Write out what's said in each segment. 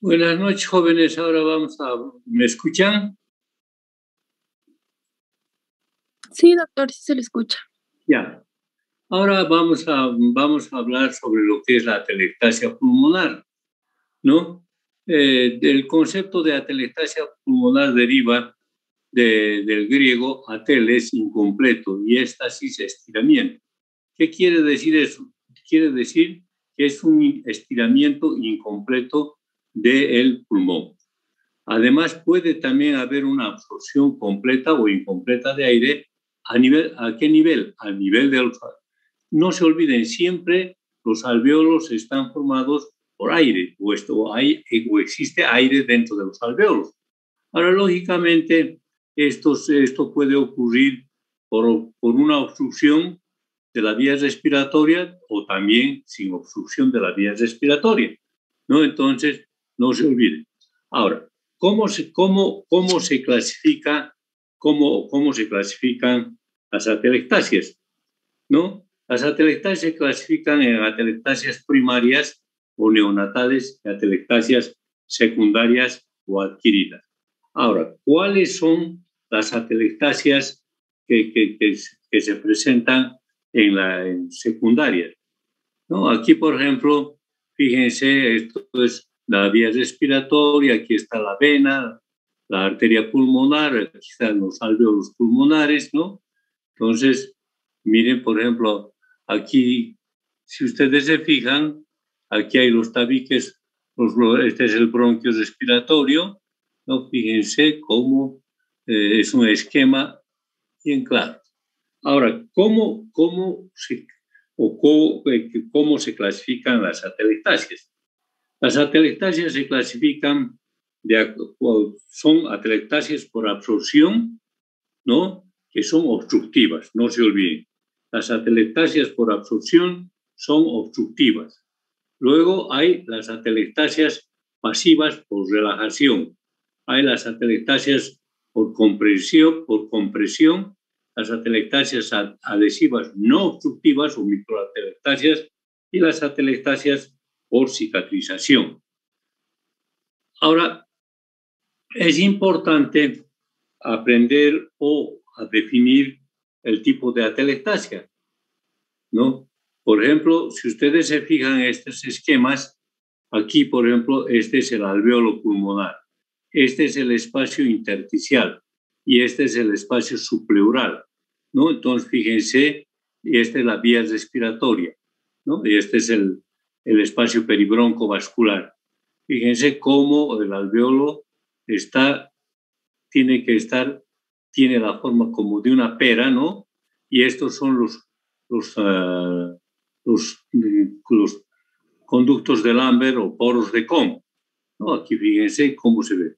Buenas noches, jóvenes. Ahora ¿me escuchan? Sí, doctor, sí se le escucha. Ya. Ahora vamos a hablar sobre lo que es la atelectasia pulmonar, ¿no? El concepto de atelectasia pulmonar deriva del griego ateles, incompleto, y éstasis, estiramiento. ¿Qué quiere decir eso? Quiere decir que es un estiramiento incompleto del pulmón. Además, puede también haber una absorción completa o incompleta de aire. ¿A qué nivel? Al nivel del olfato. No se olviden, siempre los alvéolos están formados por aire o existe aire dentro de los alvéolos. Ahora, lógicamente, esto puede ocurrir por una obstrucción de la vía respiratoria o también sin obstrucción de la vía respiratoria, ¿no? Entonces, no se olviden. Ahora, ¿cómo se clasifican las atelectasias? ¿No? Las atelectasias se clasifican en atelectasias primarias o neonatales y atelectasias secundarias o adquiridas. Ahora, ¿cuáles son las atelectasias que se presentan en secundaria? ¿No? Aquí, por ejemplo, fíjense, esto es la vía respiratoria, aquí está la vena, la arteria pulmonar, aquí están los alvéolos pulmonares, ¿no? Entonces, miren, por ejemplo, aquí, si ustedes se fijan, aquí hay los tabiques, este es el bronquio respiratorio, ¿no? Fíjense cómo es un esquema bien claro. Ahora, ¿cómo se clasifican las atelectasias? Las atelectasias se clasifican, son atelectasias por absorción, ¿no? Que son obstructivas, no se olviden. Las atelectasias por absorción son obstructivas. Luego hay las atelectasias pasivas por relajación. Hay las atelectasias por compresión, las atelectasias adhesivas no obstructivas o microatelectasias y las atelectasias por cicatrización. Ahora, es importante aprender o a definir el tipo de atelectasia, ¿no? Por ejemplo, si ustedes se fijan en estos esquemas, aquí, por ejemplo, este es el alvéolo pulmonar, este es el espacio intersticial y este es el espacio subpleural, ¿no? Entonces, fíjense, esta es la vía respiratoria, ¿no? Y este es el espacio peribroncovascular. Fíjense cómo el alvéolo tiene la forma como de una pera, ¿no? Y estos son los conductos de Lambert o poros de Kohn, ¿no? Aquí fíjense cómo se ve.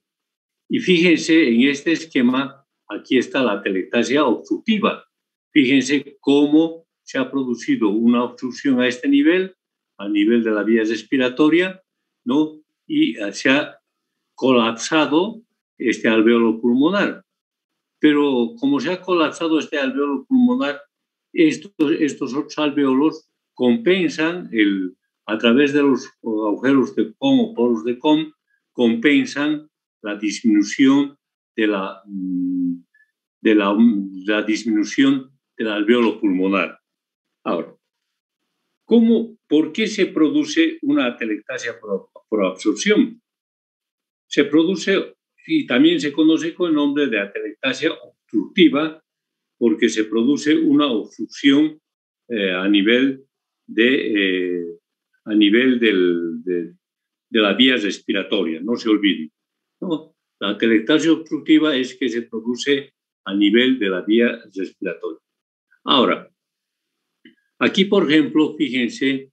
Y fíjense en este esquema, aquí está la atelectasia obstructiva. Fíjense cómo se ha producido una obstrucción a este nivel, al nivel de la vía respiratoria, ¿no? Y se ha colapsado este alvéolo pulmonar. Pero como se ha colapsado este alvéolo pulmonar, estos otros alvéolos compensan, a través de los agujeros de Kohn o poros de Kohn, compensan la disminución la disminución del alvéolo pulmonar. Ahora, ¿por qué se produce una atelectasia por absorción? Se produce, y también se conoce con el nombre de atelectasia obstructiva, porque se produce una obstrucción a nivel de la vía respiratoria, no se olviden, ¿no? La atelectasia obstructiva es que se produce a nivel de la vía respiratoria. Ahora, aquí, por ejemplo, fíjense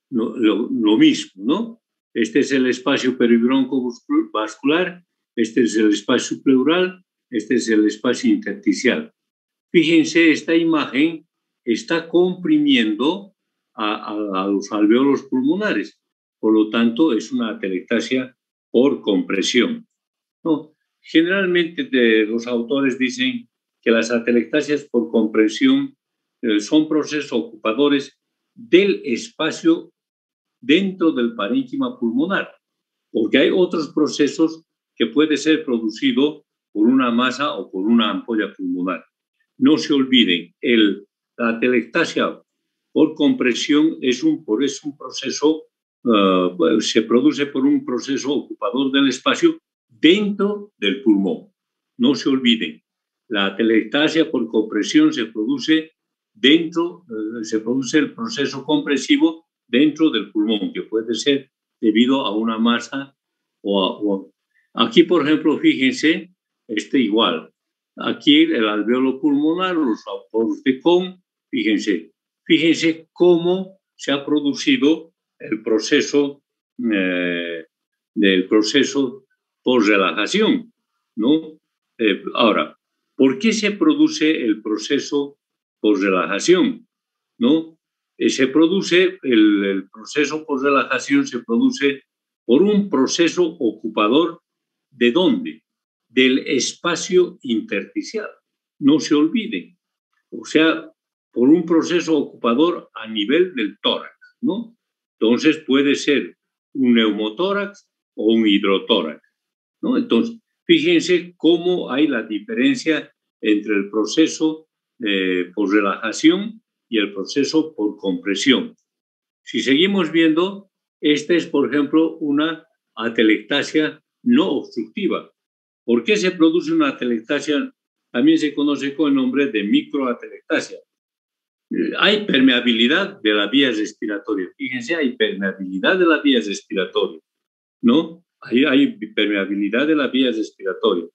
lo mismo, ¿no? Este es el espacio peribroncovascular, este es el espacio pleural, este es el espacio intersticial. Fíjense, esta imagen está comprimiendo a los alvéolos pulmonares, por lo tanto es una atelectasia por compresión, ¿no? Generalmente los autores dicen que las atelectasias por compresión son procesos ocupadores del espacio dentro del parénquima pulmonar, porque hay otros procesos que pueden ser producidos por una masa o por una ampolla pulmonar. No se olviden, la atelectasia por compresión es un proceso, se produce por un proceso ocupador del espacio dentro del pulmón. No se olviden, la atelectasia por compresión se produce el proceso compresivo dentro del pulmón, que puede ser debido a una masa aquí, por ejemplo, fíjense, igual. Aquí el alvéolo pulmonar, los poros de Kohn, fíjense cómo se ha producido el proceso por relajación, ¿no? Ahora, ¿por qué se produce el proceso por relajación? ¿No? El proceso por relajación se produce por un proceso ocupador, ¿de dónde? Del espacio intersticial. No se olviden. O sea, por un proceso ocupador a nivel del tórax, ¿no? Entonces puede ser un neumotórax o un hidrotórax, ¿no? Entonces, fíjense cómo hay la diferencia entre el proceso por relajación y el proceso por compresión. Si seguimos viendo, esta es, por ejemplo, una atelectasia no obstructiva. ¿Por qué se produce una atelectasia? También se conoce con el nombre de microatelectasia. Hay permeabilidad de la vía respiratoria. Fíjense, hay permeabilidad de la vía respiratoria, ¿no? Hay permeabilidad de la vía respiratoria.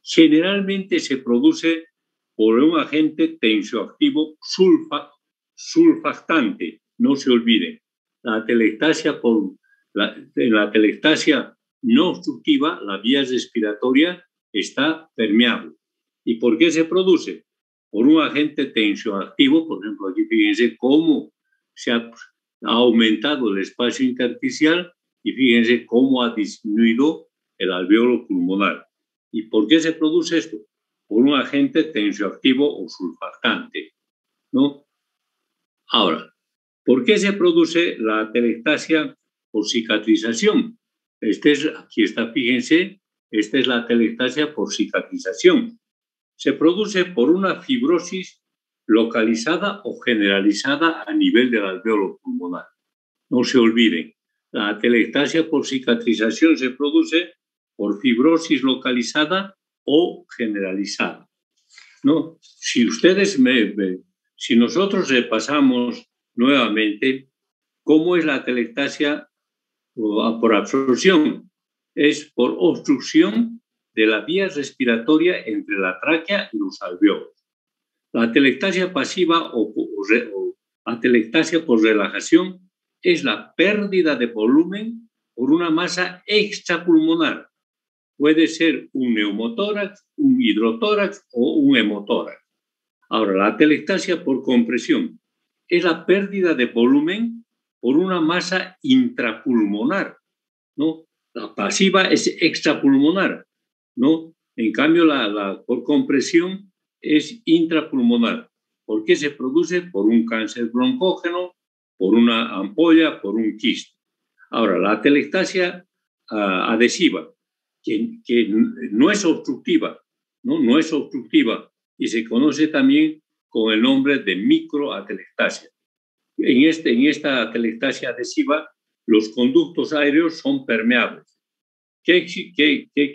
Generalmente se produce por un agente tensioactivo sulfactante. No se olviden. En la atelectasia no obstructiva, la vía respiratoria está permeable. ¿Y por qué se produce? Por un agente tensioactivo. Por ejemplo, aquí fíjense cómo se ha aumentado el espacio intersticial y fíjense cómo ha disminuido el alvéolo pulmonar. ¿Y por qué se produce esto? Por un agente tensioactivo o surfactante, ¿no? Ahora, ¿por qué se produce la atelectasia por cicatrización? Aquí está, fíjense, esta es la atelectasia por cicatrización. Se produce por una fibrosis localizada o generalizada a nivel del alvéolo pulmonar. No se olviden, la atelectasia por cicatrización se produce por fibrosis localizada o generalizada, ¿no? Si nosotros repasamos nuevamente cómo es la atelectasia por absorción, es por obstrucción de la vía respiratoria entre la tráquea y los alvéolos. La atelectasia pasiva o atelectasia por relajación es la pérdida de volumen por una masa extrapulmonar. Puede ser un neumotórax, un hidrotórax o un hemotórax. Ahora, la atelectasia por compresión es la pérdida de volumen por una masa intrapulmonar, ¿no? La pasiva es extrapulmonar, ¿no? En cambio, la por compresión es intrapulmonar. ¿Por qué se produce? Por un cáncer broncógeno, por una ampolla, por un quiste. Ahora, la atelectasia adhesiva, que no es obstructiva, ¿no? No es obstructiva y se conoce también con el nombre de microatelectasia. En esta atelectasia adhesiva, los conductos aéreos son permeables. ¿Qué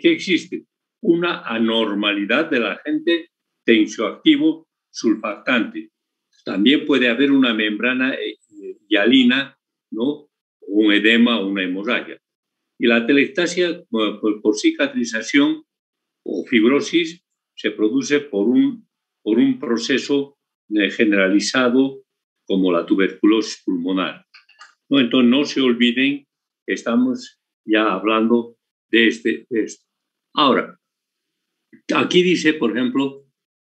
existe? Una anormalidad del agente tensioactivo surfactante. También puede haber una membrana hialina, ¿no? Un edema o una hemorragia. Y la atelectasia por cicatrización o fibrosis se produce por un proceso generalizado como la tuberculosis pulmonar, ¿no? Entonces, no se olviden que estamos ya hablando de esto. Ahora, aquí dice, por ejemplo,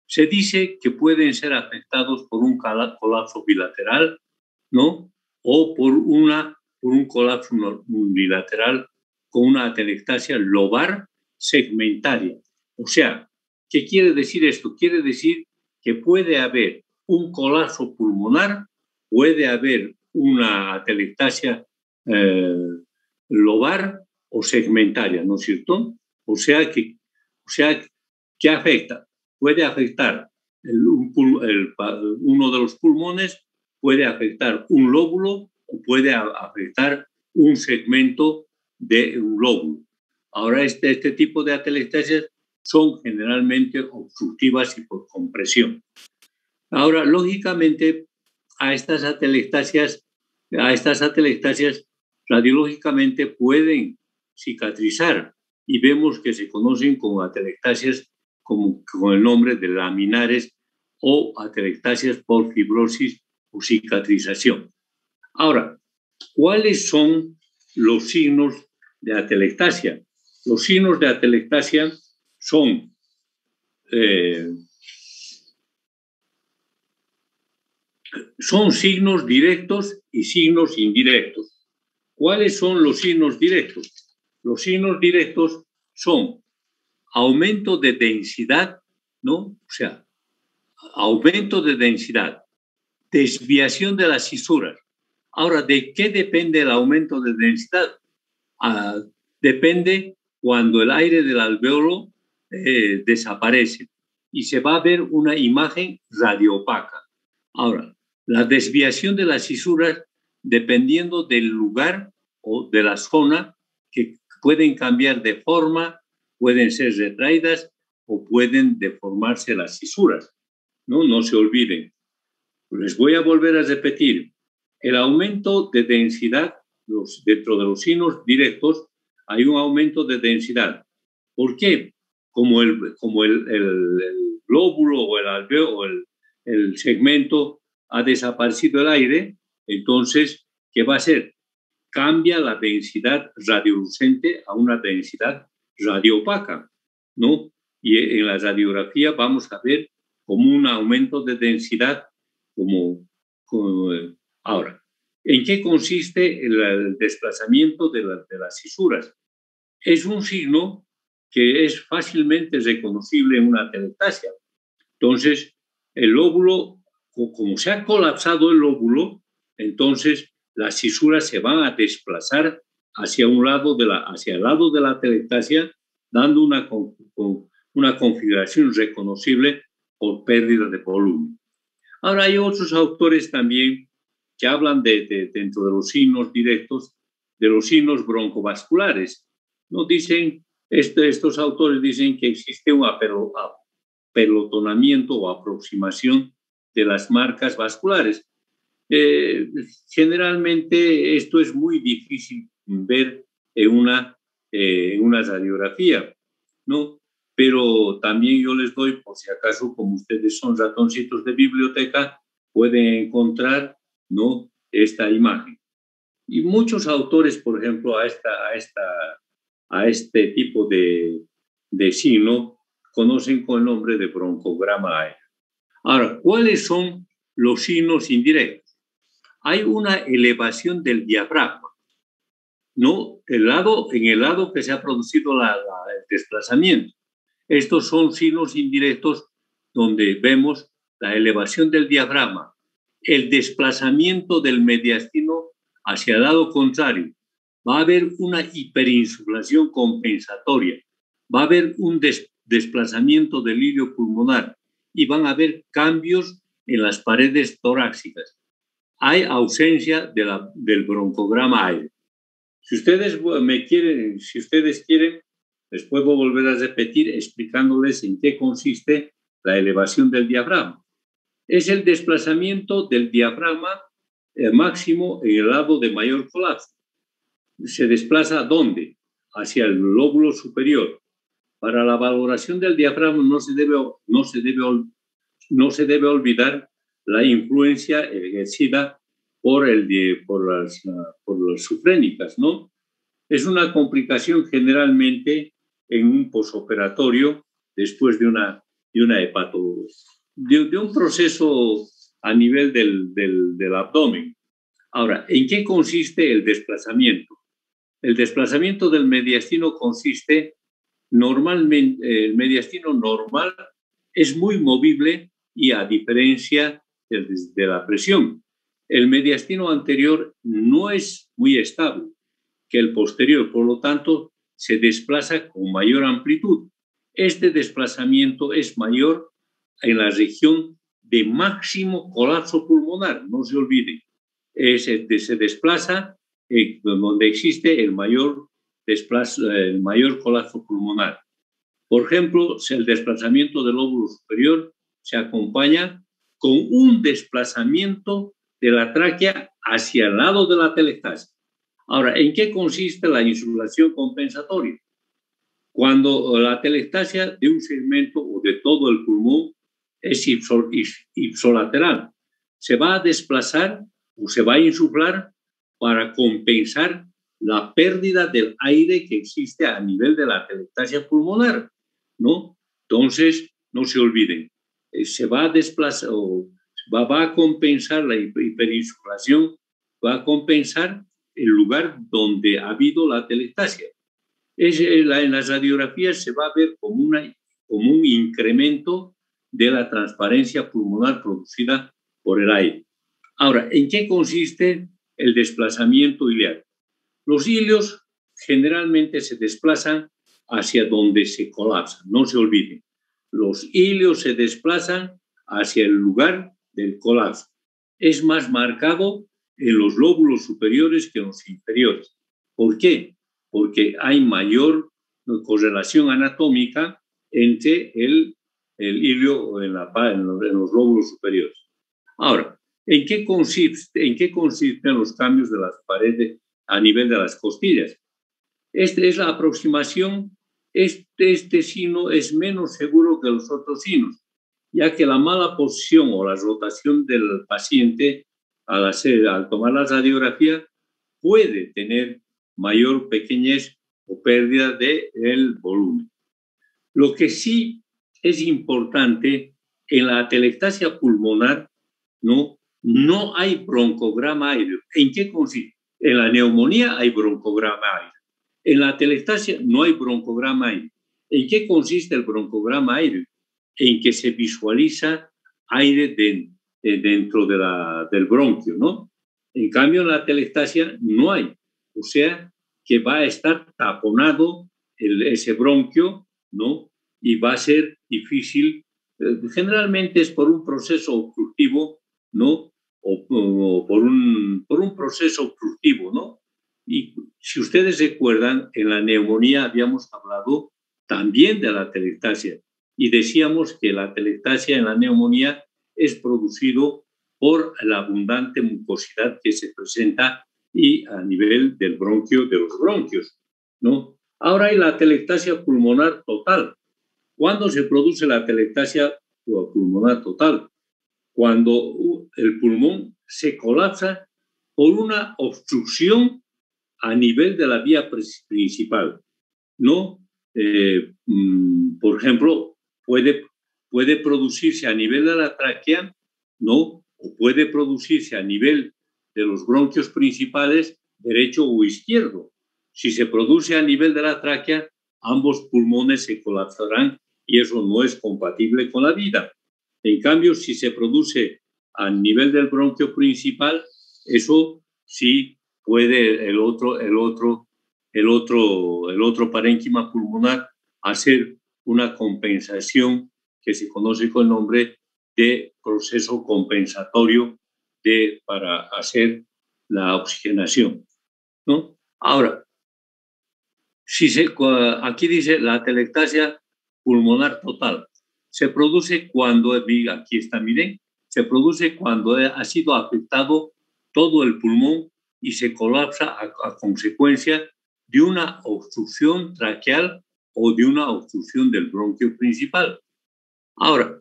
se dice que pueden ser afectados por un colapso bilateral, ¿no? O por un colapso unilateral con una atelectasia lobar segmentaria. O sea, ¿qué quiere decir esto? Quiere decir que puede haber un colapso pulmonar, puede haber una atelectasia lobar o segmentaria, ¿no es cierto? O sea, ¿qué afecta? Puede afectar uno de los pulmones, puede afectar un lóbulo o puede afectar un segmento de un lóbulo. Ahora, este tipo de atelectasias son generalmente obstructivas y por compresión. Ahora, lógicamente, a estas atelectasias radiológicamente pueden cicatrizar y vemos que se conocen como atelectasias con el nombre de laminares o atelectasias por fibrosis o cicatrización. Ahora, ¿cuáles son los signos de atelectasia? Los signos de atelectasia son signos directos y signos indirectos. ¿Cuáles son los signos directos? Los signos directos son aumento de densidad, ¿no? O sea, aumento de densidad, desviación de las cisuras. Ahora, ¿de qué depende el aumento de densidad? Depende cuando el aire del alvéolo desaparece y se va a ver una imagen radioopaca. Ahora, la desviación de las cisuras, dependiendo del lugar o de la zona, que pueden cambiar de forma, pueden ser retraídas o pueden deformarse las cisuras, ¿no? No se olviden. Les voy a volver a repetir. El aumento de densidad, dentro de los signos directos, hay un aumento de densidad. ¿Por qué? Como el glóbulo o el alvéolo o el segmento ha desaparecido el aire, entonces, ¿qué va a hacer? Cambia la densidad radiolucente a una densidad radioopaca, ¿no? Y en la radiografía vamos a ver como un aumento de densidad, ahora. ¿En qué consiste el desplazamiento de las cisuras? Es un signo que es fácilmente reconocible en una atelectasia. Entonces, el lóbulo, como se ha colapsado el lóbulo, entonces las cisuras se van a desplazar hacia un lado hacia el lado de la atelectasia, dando una configuración reconocible por pérdida de volumen. Ahora, hay otros autores también que hablan dentro de los signos directos, de los signos broncovasculares. ¿No? Estos autores dicen que existe un apelotonamiento o aproximación de las marcas vasculares. Generalmente esto es muy difícil ver en una radiografía, ¿no? Pero también yo les doy, por si acaso, como ustedes son ratoncitos de biblioteca, pueden encontrar, ¿no?, esta imagen. Y muchos autores, por ejemplo, a este tipo de signo, conocen con el nombre de broncograma aéreo. Ahora, ¿cuáles son los signos indirectos? Hay una elevación del diafragma, ¿no? En el lado que se ha producido el desplazamiento. Estos son signos indirectos donde vemos la elevación del diafragma, el desplazamiento del mediastino hacia el lado contrario. Va a haber una hiperinsuflación compensatoria, va a haber un desplazamiento del hilio pulmonar y van a haber cambios en las paredes torácicas. Hay ausencia del broncograma aéreo. Si ustedes quieren, les puedo volver a repetir explicándoles en qué consiste la elevación del diafragma. Es el desplazamiento del diafragma máximo en el lado de mayor colapso. ¿Se desplaza dónde? Hacia el lóbulo superior. Para la valoración del diafragma no se debe olvidar la influencia ejercida por las sufrénicas, ¿no? Es una complicación generalmente en un posoperatorio después de un proceso a nivel del abdomen. Ahora, ¿en qué consiste el desplazamiento? El desplazamiento del mediastino consiste normalmente, el mediastino normal es muy movible y a diferencia de la presión. El mediastino anterior no es muy estable que el posterior, por lo tanto, se desplaza con mayor amplitud. Este desplazamiento es mayor en la región de máximo colapso pulmonar, no se olvide. Se desplaza donde existe el mayor colapso pulmonar. Por ejemplo, si el desplazamiento del lóbulo superior se acompaña con un desplazamiento de la tráquea hacia el lado de la atelectasia. Ahora, ¿en qué consiste la insuflación compensatoria? Cuando la atelectasia de un segmento o de todo el pulmón es ipsolateral, se va a desplazar o se va a insuflar para compensar la pérdida del aire que existe a nivel de la atelectasia pulmonar, ¿no? Entonces, no se olviden, se va a desplazar o va a compensar la hiperinsuflación, va a compensar el lugar donde ha habido la atelectasia. En las radiografías se va a ver como un incremento de la transparencia pulmonar producida por el aire. Ahora, ¿en qué consiste el desplazamiento iliaco? Los ilios generalmente se desplazan hacia donde se colapsa, no se olviden. Los ilios se desplazan hacia el lugar del colapso. Es más marcado en los lóbulos superiores que en los inferiores. ¿Por qué? Porque hay mayor correlación anatómica entre el ilio en los lóbulos superiores. Ahora, ¿en qué consisten los cambios de las paredes a nivel de las costillas? Esta es la aproximación. Este signo es menos seguro que los otros signos, ya que la mala posición o la rotación del paciente al tomar la radiografía puede tener mayor pequeñez o pérdida del volumen. Lo que sí es importante, en la atelectasia pulmonar no hay broncograma aéreo. ¿En qué consiste? En la neumonía hay broncograma aéreo. En la atelectasia no hay broncograma aéreo. ¿En qué consiste el broncograma aéreo? En que se visualiza aire dentro del bronquio, ¿no? En cambio, en la atelectasia no hay. O sea, que va a estar taponado ese bronquio, ¿no? Y va a ser difícil. Generalmente es por un proceso obstructivo, ¿no? O por un proceso obstructivo, ¿no? Y si ustedes recuerdan, en la neumonía habíamos hablado también de la atelectasia y decíamos que la atelectasia en la neumonía es producido por la abundante mucosidad que se presenta y a nivel del bronquio, de los bronquios, ¿no? Ahora hay la atelectasia pulmonar total. ¿Cuándo se produce la atelectasia pulmonar total? Cuando el pulmón se colapsa por una obstrucción a nivel de la vía principal, ¿no? Por ejemplo, puede producirse a nivel de la tráquea, ¿no? O puede producirse a nivel de los bronquios principales, derecho o izquierdo. Si se produce a nivel de la tráquea, ambos pulmones se colapsarán y eso no es compatible con la vida. En cambio, si se produce a nivel del bronquio principal, eso sí puede el otro parénquima pulmonar hacer una compensación que se conoce con el nombre de proceso compensatorio para hacer la oxigenación, ¿no? Ahora, aquí dice la atelectasia pulmonar total. Se produce cuando, aquí está, miren, se produce cuando ha sido afectado todo el pulmón y se colapsa a consecuencia de una obstrucción traqueal o de una obstrucción del bronquio principal. Ahora,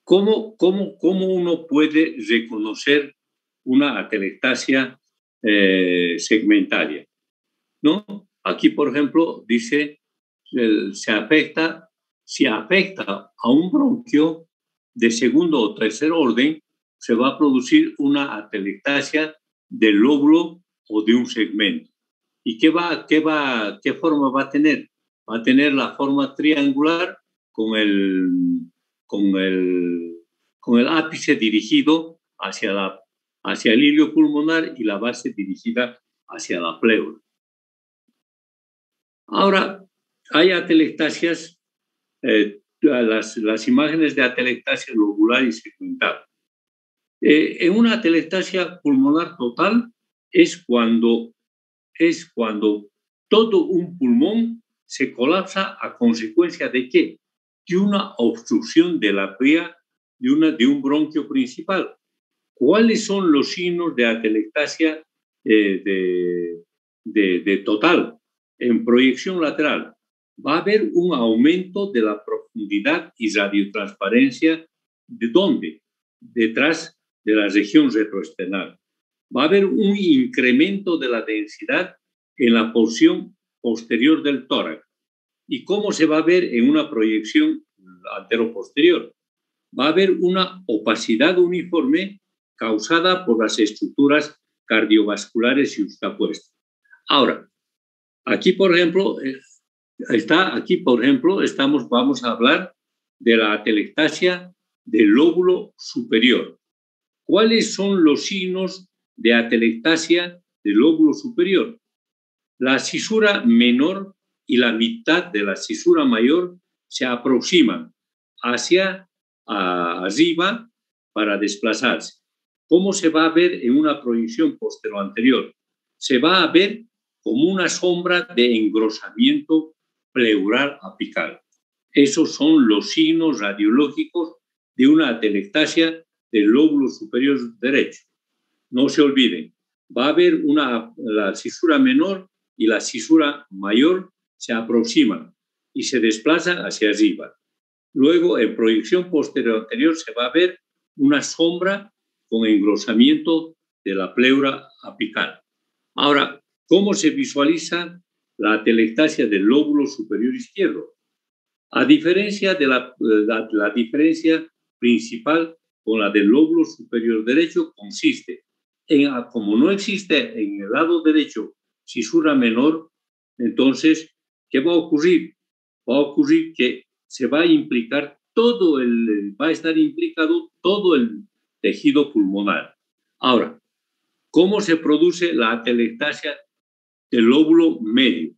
¿cómo uno puede reconocer una atelectasia segmentaria? ¿No? Aquí, por ejemplo, dice, si afecta a un bronquio de segundo o tercer orden, se va a producir una atelectasia del lóbulo o de un segmento. ¿Y qué forma va a tener? Va a tener la forma triangular con el ápice dirigido hacia el hilio pulmonar y la base dirigida hacia la pleura. Ahora, hay atelectasias, las imágenes de atelectasia lobular y segmental. En una atelectasia pulmonar total es cuando todo un pulmón se colapsa a consecuencia de ¿qué? De una obstrucción de la vía de un bronquio principal. ¿Cuáles son los signos de atelectasia de total? En proyección lateral va a haber un aumento de la profundidad y radiotransparencia. ¿De dónde? Detrás de la región retroesternal. Va a haber un incremento de la densidad en la porción posterior del tórax. ¿Y cómo se va a ver en una proyección antero-posterior? Va a haber una opacidad uniforme causada por las estructuras cardiovasculares yuxtapuestas. Ahora, aquí, por ejemplo, vamos a hablar de la atelectasia del lóbulo superior. ¿Cuáles son los signos de atelectasia del lóbulo superior? La cisura menor y la mitad de la cisura mayor se aproximan hacia arriba para desplazarse. ¿Cómo se va a ver en una proyección posterior-anterior? Se va a ver como una sombra de engrosamiento pleural apical. Esos son los signos radiológicos de una atelectasia del lóbulo superior derecho. No se olviden, va a haber la cisura menor y la cisura mayor se aproximan y se desplazan hacia arriba. Luego, en proyección posterior-anterior, se va a ver una sombra con engrosamiento de la pleura apical. Ahora, ¿cómo se visualiza la atelectasia del lóbulo superior izquierdo? A diferencia de la diferencia principal con la del lóbulo superior derecho, consiste en, como no existe en el lado derecho cisura menor, entonces ¿Qué va a ocurrir? Va a ocurrir que se va a implicar va a estar implicado todo el tejido pulmonar. Ahora, ¿cómo se produce la atelectasia del lóbulo medio?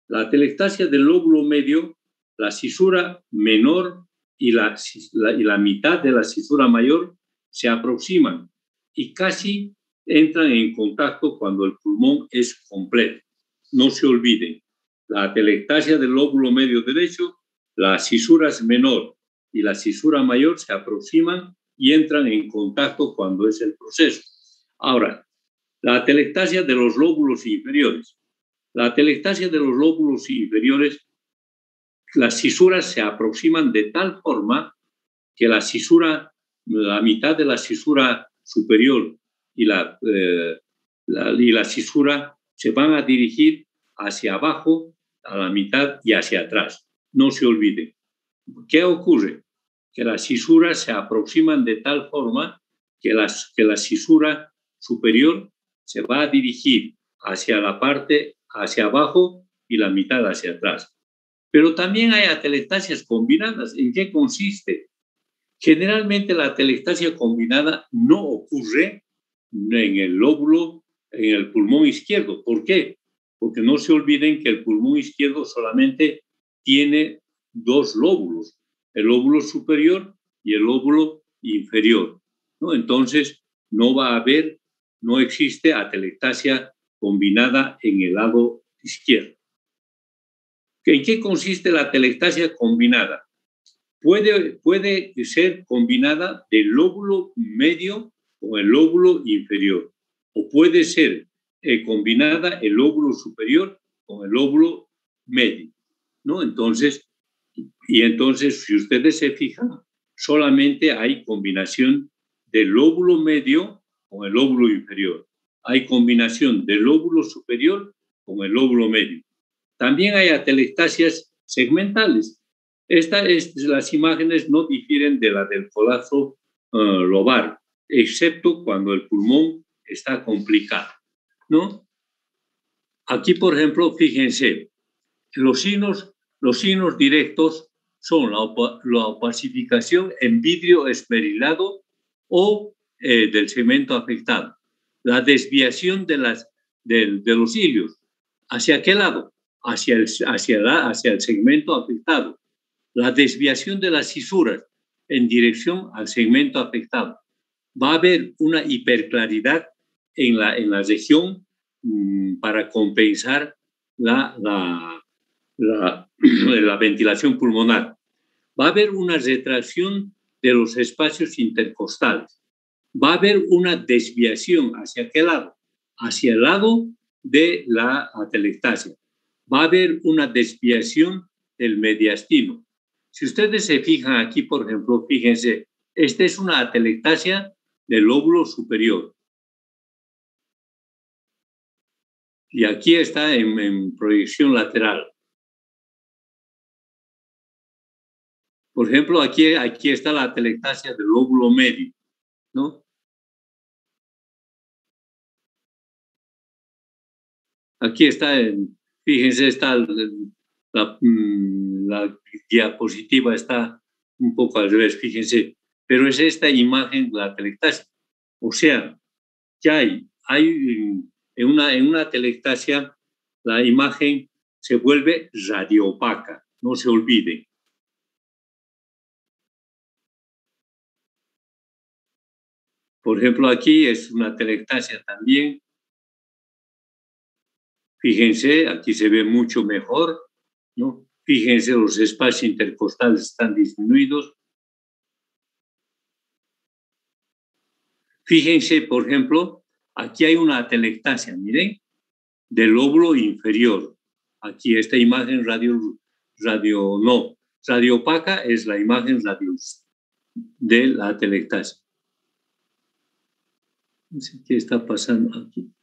La atelectasia del lóbulo medio, la cisura menor y la mitad de la cisura mayor se aproximan y casi entran en contacto cuando el pulmón es completo. No se olviden, la atelectasia del lóbulo medio derecho, las cisuras menor y la cisura mayor se aproximan y entran en contacto cuando es el proceso. Ahora, la atelectasia de los lóbulos inferiores. La atelectasia de los lóbulos inferiores, las cisuras se aproximan de tal forma que la mitad de la cisura superior y la cisura se van a dirigir hacia abajo, a la mitad y hacia atrás. No se olviden. ¿Qué ocurre? Que las cisuras se aproximan de tal forma que la cisura superior se va a dirigir hacia la parte hacia abajo y la mitad hacia atrás. Pero también hay atelectasias combinadas. ¿En qué consiste? Generalmente la atelectasia combinada no ocurre en el pulmón izquierdo. ¿Por qué? Porque no se olviden que el pulmón izquierdo solamente tiene dos lóbulos, el lóbulo superior y el lóbulo inferior, ¿no? Entonces, no existe atelectasia combinada en el lado izquierdo. ¿En qué consiste la atelectasia combinada? Puede ser combinada del lóbulo medio con el lóbulo inferior, o puede ser combinada el lóbulo superior con el lóbulo medio, ¿no? Entonces, si ustedes se fijan, solamente hay combinación del lóbulo medio con el lóbulo inferior. Hay combinación del lóbulo superior con el lóbulo medio. También hay atelectasias segmentales. Las imágenes no difieren de la del colapso lobar, excepto cuando el pulmón está complicado, ¿no? Aquí, por ejemplo, fíjense, los signos directos son la opacificación en vidrio esmerilado o del segmento afectado, la desviación de los cilios. ¿Hacia qué lado? Hacia el segmento afectado. La desviación de las cisuras en dirección al segmento afectado. Va a haber una hiperclaridad en la región para compensar la ventilación pulmonar. Va a haber una retracción de los espacios intercostales. Va a haber una desviación. ¿Hacia qué lado? Hacia el lado de la atelectasia. Va a haber una desviación del mediastino. Si ustedes se fijan aquí, por ejemplo, fíjense, esta es una atelectasia del lóbulo superior. Y aquí está en proyección lateral. Por ejemplo, aquí está la atelectasia del lóbulo medio, ¿no? Aquí está, fíjense, está la diapositiva está un poco al revés, fíjense, pero es esta imagen de la atelectasia. O sea, que hay en una atelectasia la imagen se vuelve radioopaca, no se olviden. Por ejemplo, aquí es una atelectasia también. Fíjense, aquí se ve mucho mejor, ¿no? Fíjense, los espacios intercostales están disminuidos. Fíjense, por ejemplo, aquí hay una atelectasia, miren, del lóbulo inferior. Aquí esta imagen radioopaca es la imagen de la atelectasia. No sé qué está pasando aquí.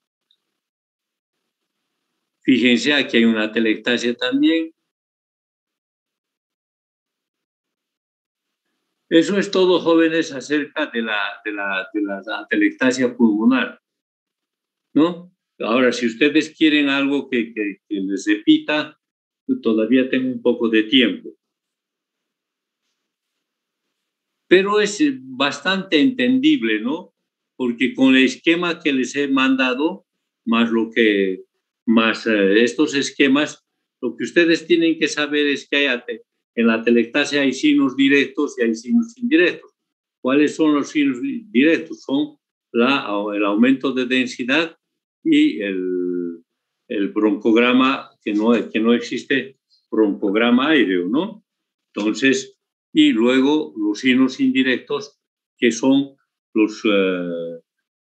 Fíjense, aquí hay una atelectasia también. Eso es todo, jóvenes, acerca de la atelectasia pulmonar, ¿no? Ahora, si ustedes quieren algo que les repita, todavía tengo un poco de tiempo. Pero es bastante entendible, ¿no? Porque con el esquema que les he mandado, más estos esquemas, lo que ustedes tienen que saber es que en la atelectasia hay signos directos y hay signos indirectos. ¿Cuáles son los signos directos? Son el aumento de densidad y el broncograma, que no existe broncograma aéreo, ¿no? Entonces, y luego los signos indirectos, que son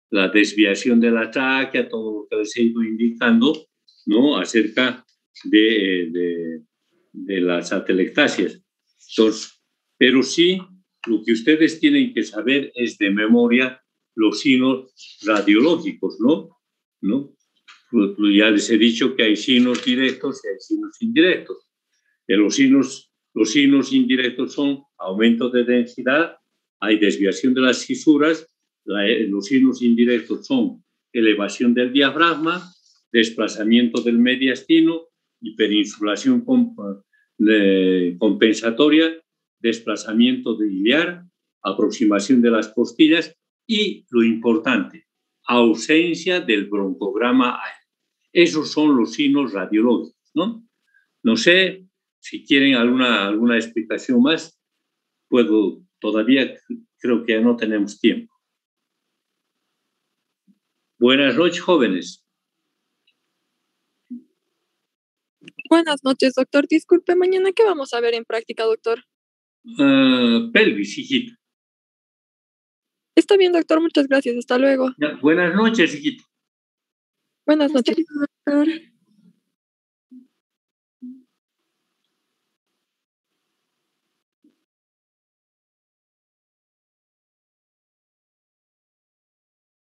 la desviación de la tráquea, todo lo que les he ido indicando, ¿no? Acerca de las atelectasias. Entonces, pero sí, lo que ustedes tienen que saber es de memoria los signos radiológicos, ¿no? Ya les he dicho que hay signos directos y hay signos indirectos. Los signos indirectos son aumento de densidad, hay desviación de las fisuras, los signos indirectos son elevación del diafragma, desplazamiento del mediastino, hiperinsulación compensatoria, desplazamiento de iliar, aproximación de las costillas y, lo importante, ausencia del broncograma aéreo. Esos son los signos radiológicos, ¿no? No sé si quieren alguna explicación más. Todavía creo que ya no tenemos tiempo. Buenas noches, jóvenes. Buenas noches, doctor. Disculpe, mañana ¿qué vamos a ver en práctica, doctor? Pelvis, hijito. Está bien, doctor. Muchas gracias. Hasta luego. Buenas noches, hijito. Buenas noches. Doctor.